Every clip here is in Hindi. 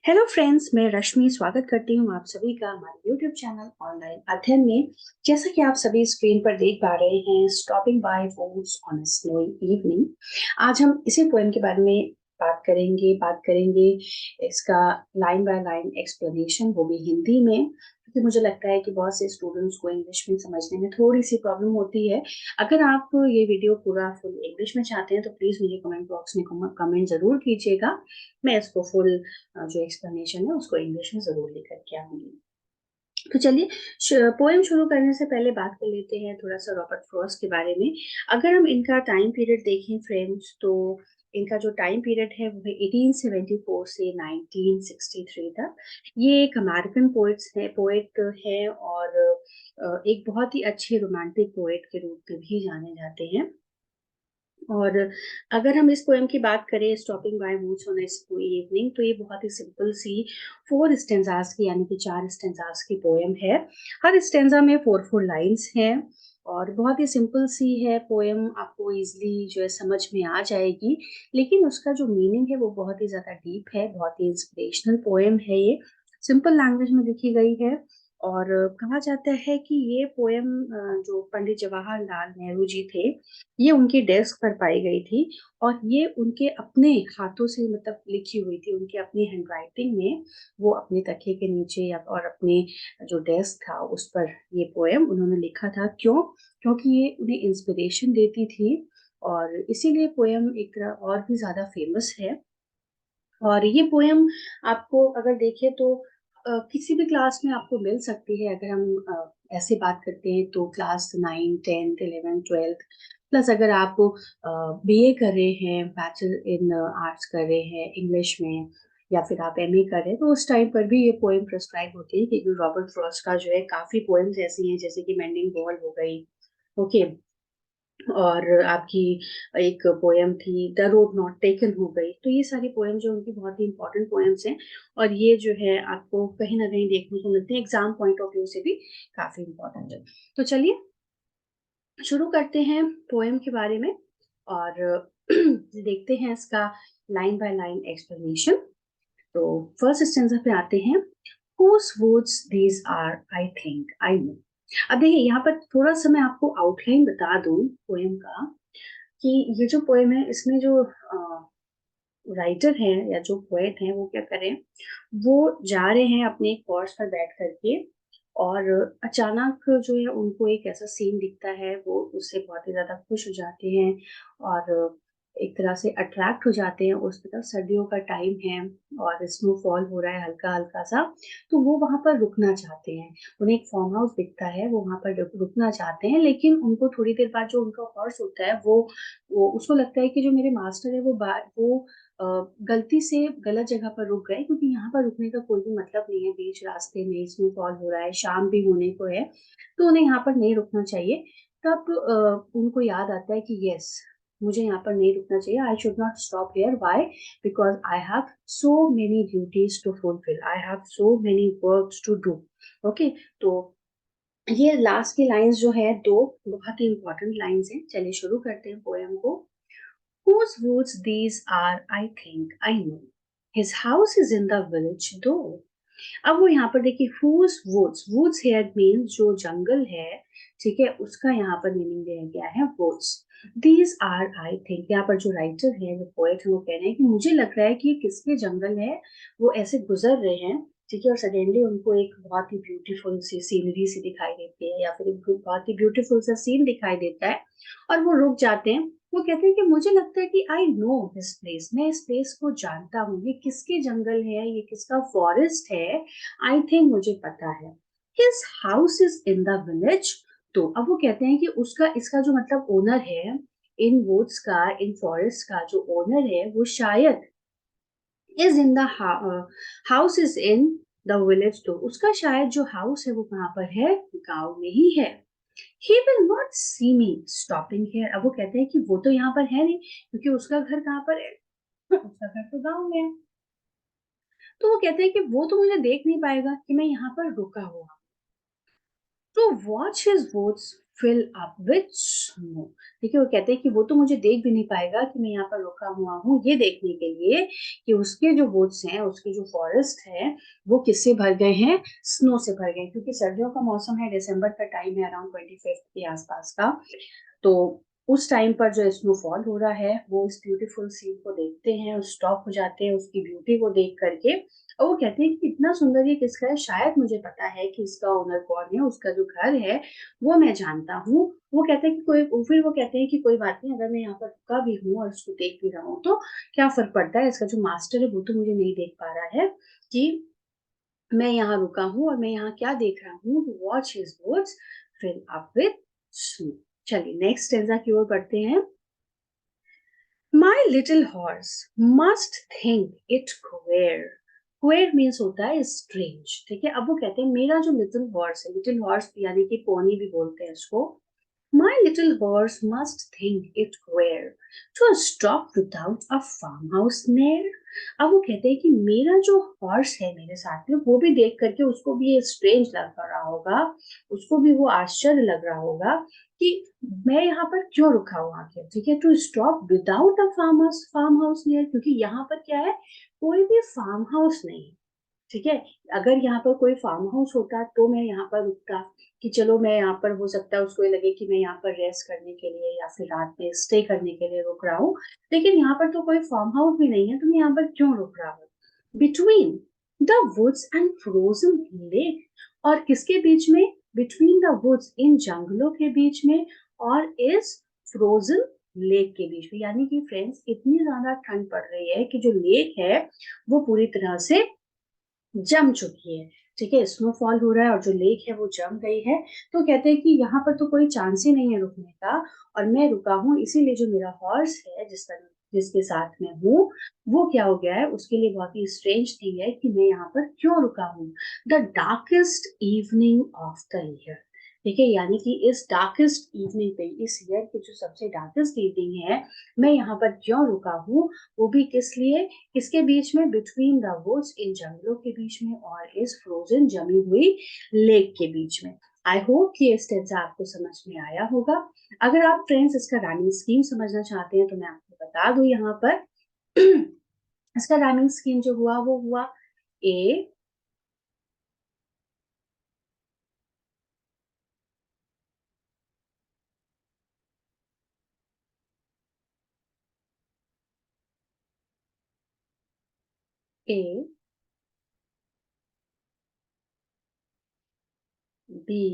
हेलो फ्रेंड्स, मैं रश्मि स्वागत करती हूँ आप सभी का हमारे यूट्यूब चैनल ऑनलाइन अध्ययन में। जैसा कि आप सभी स्क्रीन पर देख पा रहे हैं, stopping by woods on a snowy evening. आज हम इसी पोएम के बारे में बात करेंगे इसका लाइन बाय लाइन एक्सप्लेनेशन, वो भी हिंदी में, क्योंकि मुझे लगता है कि बहुत से स्टूडेंट्स को इंग्लिश में समझने में थोड़ी सी प्रॉब्लम होती है। अगर आप ये वीडियो पूरा फुल इंग्लिश में चाहते हैं तो प्लीज मुझे कमेंट बॉक्स में कमेंट जरूर कीजिएगा। मैं इसको फुल जो एक्सप्लेनेशन है उसको इंग्लिश में जरूर लिख के आऊंगी। तो चलिए पोएम शुरू करने से पहले बात कर लेते हैं थोड़ा सा रॉबर्ट फ्रॉस्ट के बारे में। अगर हम इनका टाइम पीरियड देखें फ्रेंड्स, तो इनका जो टाइम पीरियड है वो है 1874 से 1963 तक। ये एक अमेरिकन पोएट है और एक बहुत ही अच्छे रोमांटिक पोएट के रूप में भी जाने जाते हैं। और अगर हम इस पोएम की बात करें, stopping by woods on a snowy evening, तो ये बहुत ही सिंपल सी 4 स्टेंजास की यानी कि 4 स्टेंजास की पोएम है। हर स्टेंजा में 4 लाइंस हैं और बहुत ही सिंपल सी है पोएम, आपको इजीली जो है समझ में आ जाएगी। लेकिन उसका जो मीनिंग है वो बहुत ही ज्यादा डीप है, बहुत ही इंस्पिरेशनल पोएम है। ये सिंपल लैंग्वेज में लिखी गई है और कहा जाता है कि ये पोएम जो पंडित जवाहरलाल नेहरू जी थे, ये उनकी डेस्क पर पाई गई थी और ये उनके अपने हाथों से मतलब लिखी हुई थी, उनके अपनी हैंडराइटिंग में। वो अपने तकिए के नीचे या और अपने जो डेस्क था उस पर ये पोएम उन्होंने लिखा था। क्यों? क्योंकि ये उन्हें इंस्पिरेशन देती थी और इसीलिए पोएम एक तरह और भी ज्यादा फेमस है। और ये पोएम आपको अगर देखें तो किसी भी क्लास में आपको मिल सकती है। अगर हम ऐसे बात करते हैं तो क्लास 9, 10, 11, 12 प्लस अगर आप बीए कर रहे हैं, बैचलर इन आर्ट्स कर रहे हैं इंग्लिश में, या फिर आप एमए कर रहे हैं, तो उस टाइम पर भी ये पोएम प्रिस्क्राइब होती है। क्योंकि रॉबर्ट फ्रॉस्ट का जो है काफी पोएम्स ऐसी हैं जैसे कि मेंडिंग वॉल हो गई, ओके, और आपकी एक पोएम थी द रोड नॉट टेकन हो गई। तो ये सारी पोएम जो उनकी बहुत ही इंपॉर्टेंट पोएम्स हैं और ये जो है आपको कहीं ना कहीं देखने को मिलती है, एग्जाम पॉइंट ऑफ व्यू से भी काफी इंपॉर्टेंट है। तो चलिए शुरू करते हैं पोएम के बारे में और देखते हैं इसका लाइन बाय लाइन एक्सप्लेनेशन। तो फर्स्ट स्टेंजा पे आते हैं। Whose words these are, I think, I know. अब देखिए यहाँ पर थोड़ा सा मैं आपको आउटलाइन बता दूं पोएम का, कि ये जो पोएम है इसमें जो राइटर हैं या जो पोएट हैं वो क्या करें, वो जा रहे हैं अपने एक हॉर्स पर बैठ करके और अचानक जो है उनको एक ऐसा सीन दिखता है, वो उससे बहुत ही ज्यादा खुश हो जाते हैं और एक तरह से अट्रैक्ट हो जाते हैं उस तरफ। सर्दियों का टाइम है और स्नोफॉल हो रहा है हल्का हल्का सा, तो वो वहां पर रुकना चाहते हैं। उन्हें एक फार्म हाउस दिखता है, वो वहां पर रुकना चाहते हैं, लेकिन उनको थोड़ी देर बाद जो उनका हॉर्स होता है वो उसको लगता है कि जो मेरे मास्टर है वो गलती से गलत जगह पर रुक गए, क्योंकि यहाँ पर रुकने का कोई भी मतलब नहीं है। बीच रास्ते में स्नोफॉल हो रहा है, शाम भी होने को है, तो उन्हें यहाँ पर नहीं रुकना चाहिए। तब उनको याद आता है कि यस, मुझे यहाँ पर नहीं रुकना चाहिए। I should not stop here. Why? Because I have so many duties to fulfil, I have so many works to do. Okay, तो ये लास्ट की लाइंस जो है दो बहुत ही इंपॉर्टेंट लाइंस हैं। चलिए शुरू करते हैं पोएम को। Whose woods these are, I think, I know. His house is in the village though. अब वो यहाँ पर देखिए whose woods, woods here means जो जंगल है, ठीक है, उसका यहाँ पर मीनिंग दिया गया है woods. These are, I think, यहाँ पर जो राइटर है, जो पोएट है, वो कह रहे हैं कि मुझे लग रहा है कि ये किसके जंगल है। वो ऐसे गुजर रहे हैं, ठीक है, और सडनली उनको एक बहुत ही ब्यूटीफुल सी सीनरी सी दिखाई देती है या फिर एक बहुत ही ब्यूटीफुल सा सीन दिखाई देता है और वो रुक जाते हैं। वो कहते हैं कि मुझे लगता है कि आई नो दिस प्लेस, मैं इस प्लेस को जानता हूँ। ये किसके जंगल है, ये किसका फॉरेस्ट है, आई थिंक मुझे पता है। His house is in the village. तो अब वो कहते हैं कि उसका इसका जो मतलब ओनर है, इन वुड्स का, इन फॉरेस्ट का जो ओनर है, वो शायद is in the house is in the village. तो उसका शायद जो हाउस है वो कहाँ पर है, गांव में ही है। He will not see me stopping here. अब वो कहते हैं कि वो तो यहाँ पर है नहीं, क्योंकि उसका घर कहाँ पर है, उसका घर तो गाँव में है। तो वो कहते हैं कि वो तो मुझे देख नहीं पाएगा कि मैं यहाँ पर रुका हुआ। To watch his words fill up with snow। ठीक है, वो कहते हैं कि वो तो मुझे देख भी नहीं पाएगा कि मैं यहाँ पर रुका हुआ हूँ ये देखने के लिए कि उसके जो वुड्स हैं, उसके जो फॉरेस्ट है, वो किससे भर गए हैं, स्नो से भर गए। क्योंकि सर्दियों का मौसम है, दिसंबर का टाइम है, अराउंड 25 के आसपास का। तो उस टाइम पर जो स्नोफॉल हो रहा है, वो इस ब्यूटीफुल सीन को देखते हैं, स्टॉप हो जाते हैं उसकी ब्यूटी को देख करके। और वो कहते हैं कि इतना सुंदर ये किसका है, शायद मुझे पता है कि इसका ओनर कौन है, उसका जो घर है वो मैं जानता हूँ। वो कहते हैं कि फिर वो कहते हैं कि कोई बात नहीं, अगर मैं यहाँ पर रुका भी हूँ और उसको देख भी रहा हूँ तो क्या फर्क पड़ता है, इसका जो मास्टर है वो तो मुझे नहीं देख पा रहा है कि मैं यहाँ रुका हूँ और मैं यहाँ क्या देख रहा हूँ। Watch his words fill up with snow. चलिए नेक्स्ट स्टेंजा की ओर बढ़ते हैं। My little horse must think it queer। queer means होता है स्ट्रेंज। ठीक है, अब वो कहते हैं मेरा जो लिटिल हॉर्स है, लिटिल हॉर्स यानी कि पोनी भी बोलते हैं इसको। My little horse must think it queer to stop without a farmhouse near। अब वो कहते हैं कि मेरा जो हॉर्स है मेरे साथ में, वो भी देख करके उसको भी ये स्ट्रेंज लग रहा होगा, उसको भी वो आश्चर्य लग रहा होगा कि मैं यहाँ पर क्यों रुका हूँ आखिर। ठीक है, to stop without a farm house near, क्योंकि यहाँ पर क्या है, कोई भी फार्म हाउस नहीं। ठीक है, अगर यहाँ पर कोई फार्म हाउस होता तो मैं यहाँ पर रुकता कि चलो मैं यहाँ पर, हो सकता है उसको ये लगे कि मैं यहाँ पर रेस्ट करने के लिए या फिर रात में स्टे करने के लिए रुक रहा हूँ। लेकिन यहाँ पर तो कोई फार्म हाउस भी नहीं है, तो मैं यहाँ पर क्यों रुक रहा हूँ। Between the woods and frozen lake, और किसके बीच में, बिटवीन द वुड्स, इन जंगलों के बीच में, और इस फ्रोजन लेक के बीच में। यानी कि फ्रेंड्स, इतनी ज्यादा ठंड पड़ रही है कि जो लेक है वो पूरी तरह से जम चुकी है। ठीक है, स्नोफॉल हो रहा है और जो लेक है वो जम गई है। तो कहते हैं कि यहाँ पर तो कोई चांस ही नहीं है रुकने का, और मैं रुका हूँ, इसीलिए जो मेरा हॉर्स है जिसके साथ में हूँ, वो क्या हो गया है, उसके लिए बहुत ही स्ट्रेंज थिंग है कि मैं यहाँ पर क्यों रुका हूँ। The darkest evening of the year. ठीक है, यानी कि इस डार्केस्ट इवनिंग पे, इस ईयर की जो सबसे डार्केस्ट इवनिंग है, मैं यहाँ पर क्यों रुका हूँ, वो भी किस लिए, किसके बीच में, बिटवीन द वुड्स, इन जंगलों के बीच में, और इस फ्रोजन जमी हुई लेक के बीच में। आई होप कि ये स्टेंजा आपको समझ में आया होगा। अगर आप फ्रेंड्स इसका राइमिंग स्कीम समझना चाहते हैं तो मैं आपको बता दूं यहाँ पर। इसका राइमिंग स्कीम जो हुआ वो हुआ A A B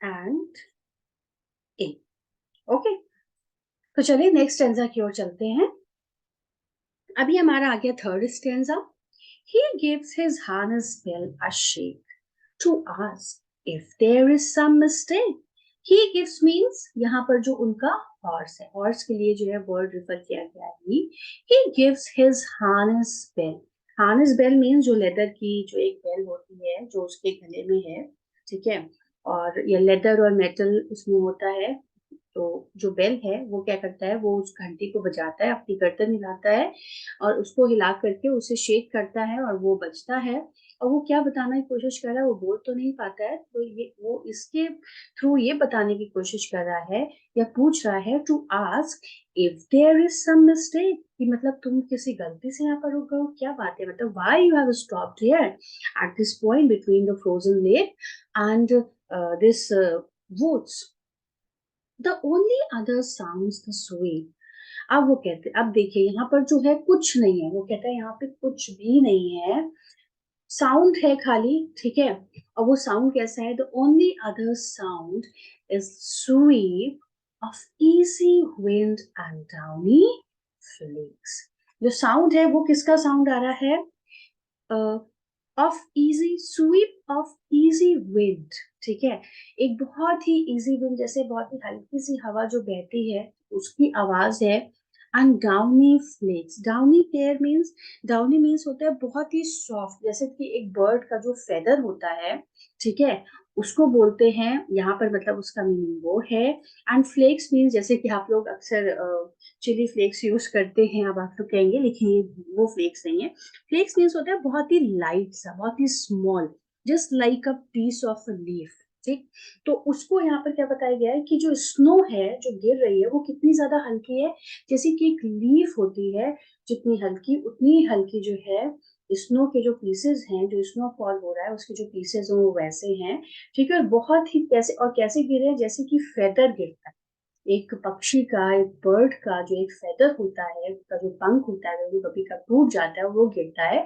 and A. Okay, तो चलिए नेक्स्ट स्टेंजा की ओर चलते हैं। अभी हमारा आ गया third stanza. He gives his harness bell a shake to ask if there is some mistake। He gives means यहाँ पर जो उनका हॉर्स है, हॉर्स के लिए जो है वर्ड रिफर किया गया है। He gives his harness bell। harness bell means जो लेदर की जो एक बेल होती है जो उसके गले में है। ठीक है, और ये लेदर और मेटल उसमें होता है। तो जो बेल है वो क्या करता है, वो उस घंटी को बजाता है, अपनी गर्दन हिलाता है और उसको हिला करके उसे शेक करता है और वो बजता है। और वो क्या बताने की कोशिश कर रहा है, वो बोल तो नहीं पाता है, तो ये वो इसके थ्रू ये बताने की कोशिश कर रहा है या पूछ रहा है, to ask if there is some mistake, कि मतलब तुम किसी गलती से यहाँ पर रुक गए हो, क्या बात है, मतलब why you have stopped here at this point between the frozen lake and this woods। The only other sounds the sweet. अब वो कहते, अब देखिए यहाँ पर जो है कुछ नहीं है, वो कहता है यहाँ पे कुछ भी नहीं है, साउंड है खाली। ठीक है, और वो साउंड कैसा है, the only other sound is sweep of easy wind and downy flakes. जो साउंड है वो किसका साउंड आ रहा है, of easy sweep of easy wind. ठीक है, एक बहुत ही इजी विंड, जैसे बहुत ही हल्की सी हवा जो बहती है उसकी आवाज है। And downy flakes, downy care means, downy means होता है बहुत ही सॉफ्ट, जैसे कि एक बर्ड का जो फेदर होता है। ठीक है, उसको बोलते हैं यहाँ पर, मतलब उसका मीनिंग वो है। एंड फ्लेक्स मीन्स, जैसे कि आप लोग अक्सर चिली फ्लेक्स यूज करते हैं, अब आप लोग कहेंगे लेकिन ये वो फ्लेक्स नहीं है। फ्लेक्स मीन्स होता है बहुत ही लाइट सा, बहुत ही small, just like a piece of leaf. ठीक। तो उसको यहाँ पर क्या बताया गया है कि जो स्नो है जो गिर रही है वो कितनी ज्यादा हल्की है, जैसे कि एक लीफ होती है, जितनी हल्की उतनी ही हल्की जो है स्नो के जो पीसेस हैं, जो स्नोफॉल हो रहा है उसके जो पीसेस हैं वो वैसे हैं, ठीक है। और बहुत ही कैसे गिरे हैं, जैसे कि फेदर गिरता है एक पक्षी का, एक बर्ड का जो एक फेदर होता है, उसका जो पंख होता है वो कभी का टूट जाता है वो गिरता है,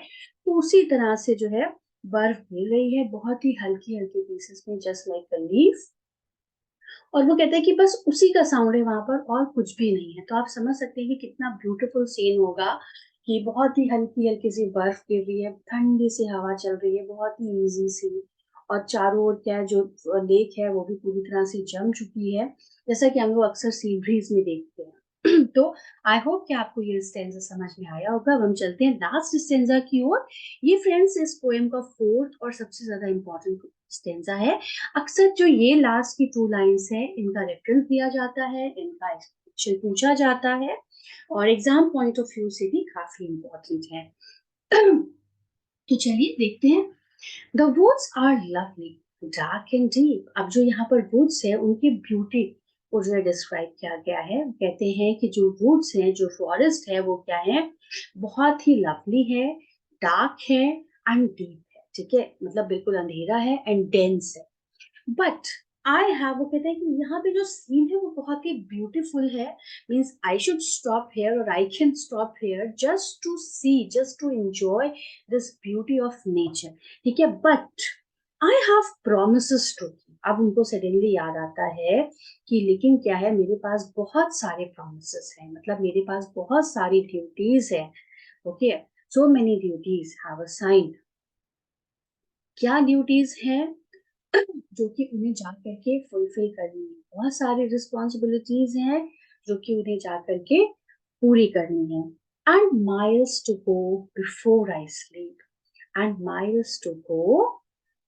तो उसी तरह से जो है बर्फ गिर रही है बहुत ही हल्की हल्की पीसेस में, जस्ट लाइक अ लीफ। और वो कहते हैं कि बस उसी का साउंड है वहां पर और कुछ भी नहीं है। तो आप समझ सकते हैं कि कितना ब्यूटीफुल सीन होगा कि बहुत ही हल्की हल्की सी बर्फ गिर रही है, ठंडी सी हवा चल रही है बहुत ही इजी सी, और चारों ओर क्या है, जो लेक है वो भी पूरी तरह से जम चुकी है, जैसा कि हम लोग अक्सर सी ब्रीज में देखते हैं। तो आई होप कि आपको ये स्टेंजा समझ में आया होगा। अब हम चलते हैं लास्ट स्टेंजा की ओर। ये फ्रेंड्स इस पोएम का फोर्थ और सबसे ज्यादा इंपॉर्टेंट स्टेंजा है। अक्सर जो ये लास्ट की 2 लाइन्स है इनका रेफरेंस दिया जाता है, इनका एक्सप्लेनेशन पूछा जाता है और एग्जाम पॉइंट ऑफ व्यू से भी काफी इंपॉर्टेंट है। तो चलिए देखते हैं। The woods are lovely dark and deep. अब जो यहाँ पर वुड्स है उनकी ब्यूटी को जो है डिस्क्राइब किया गया है। कहते हैं कि जो वुड्स है, जो फॉरेस्ट है वो क्या है, बहुत ही लवली है, डार्क है एंड डीप है, ठीक है, मतलब बिल्कुल अंधेरा है एंड डेंस है। बट आई हैव, वो कहते हैं कि यहाँ पे जो सीन है वो बहुत ही ब्यूटीफुल है, means I should stop here और I can stop here just to see, just to enjoy this beauty of nature, ठीक है। But I have promises to, अब उनको सडनली याद आता है कि लेकिन क्या है, मेरे पास बहुत सारे प्रोमिसेस हैं, मतलब मेरे पास बहुत सारी ड्यूटीज है, okay, so many duties have assigned. क्या ड्यूटीज हैं जो कि उन्हें जा करके फुलफिल करनी है, बहुत सारी रिस्पॉन्सिबिलिटीज हैं जो कि उन्हें जा करके पूरी करनी है। And miles to go before I sleep, and miles to go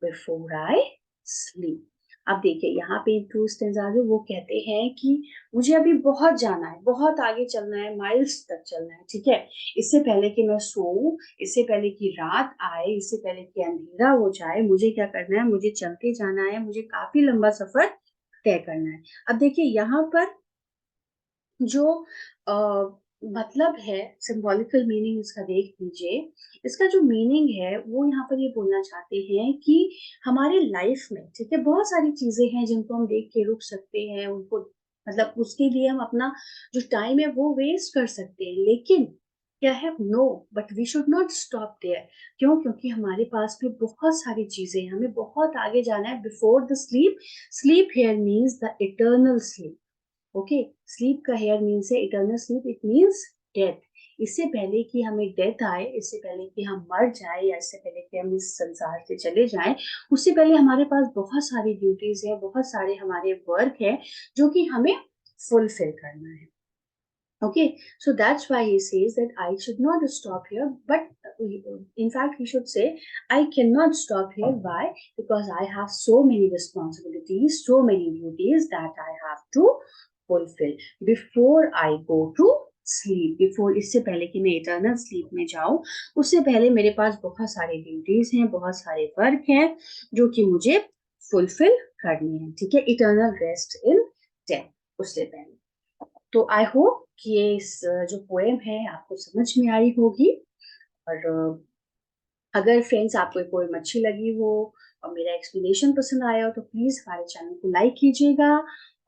before I sleep. अब देखिए यहाँ पे टू स्टेंजा जो वो कहते हैं कि मुझे अभी बहुत जाना है, बहुत आगे चलना है, माइल्स तक चलना है, ठीक है, इससे पहले कि मैं सोऊं, इससे पहले कि रात आए, इससे पहले कि अंधेरा हो जाए, मुझे क्या करना है, मुझे चलते जाना है, मुझे काफी लंबा सफर तय करना है। अब देखिए यहाँ पर जो मतलब है, सिंबॉलिकल मीनिंग इसका देख लीजिए। इसका जो मीनिंग है वो यहाँ पर ये बोलना चाहते हैं कि हमारे लाइफ में, ठीक है, बहुत सारी चीजें हैं जिनको हम देख के रुक सकते हैं, उनको मतलब उसके लिए हम अपना जो टाइम है वो वेस्ट कर सकते हैं, लेकिन क्या है, no, but we should not stop there. क्यों? क्योंकि हमारे पास भी बहुत सारी चीजें हैं, हमें बहुत आगे जाना है before the sleep. Sleep here means the eternal sleep, okay. Sleep का हेयर मीन्स है eternal sleep, it means death. इससे पहले कि हमें डेथ आए, इससे पहले कि हम मर जाए, या इससे पहले कि हम इस संसार से चले जाएं, उससे पहले हमारे पास बहुत सारी ड्यूटीज है, बहुत सारे हमारे वर्क है जो कि हमें फुलफिल करना है, okay. So that's why he says that I should not stop here, but in fact he should say I cannot stop here. Why? Because I have so many responsibilities, so many duties that I have to fulfill before I go to sleep, before, इससे पहले कि मैं इटर्नल स्लीप में जाऊं, उससे पहले मेरे पास बहुत सारे ड्यूटीज हैं, बहुत सारे वर्क हैं जो कि मुझे फुलफिल करनी है, ठीक है, इटर्नल रेस्ट इन डेथ, उससे पहले। तो आई होप कि ये इस जो पोएम है आपको समझ में आई होगी। और अगर फ्रेंड्स आपको ये पोएम अच्छी लगी हो और मेरा एक्सप्लेनेशन पसंद आया हो तो प्लीज हमारे चैनल को लाइक कीजिएगा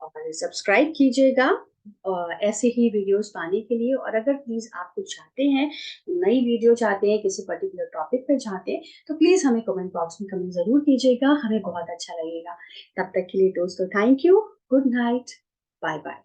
और सब्सक्राइब कीजिएगा और ऐसे ही वीडियोस पाने के लिए। और अगर प्लीज आप कुछ चाहते हैं, नई वीडियो चाहते हैं, किसी पर्टिकुलर टॉपिक पे चाहते हैं, तो प्लीज हमें कमेंट बॉक्स में कमेंट जरूर कीजिएगा, हमें बहुत अच्छा लगेगा। तब तक के लिए दोस्तों thank you, good night, bye bye.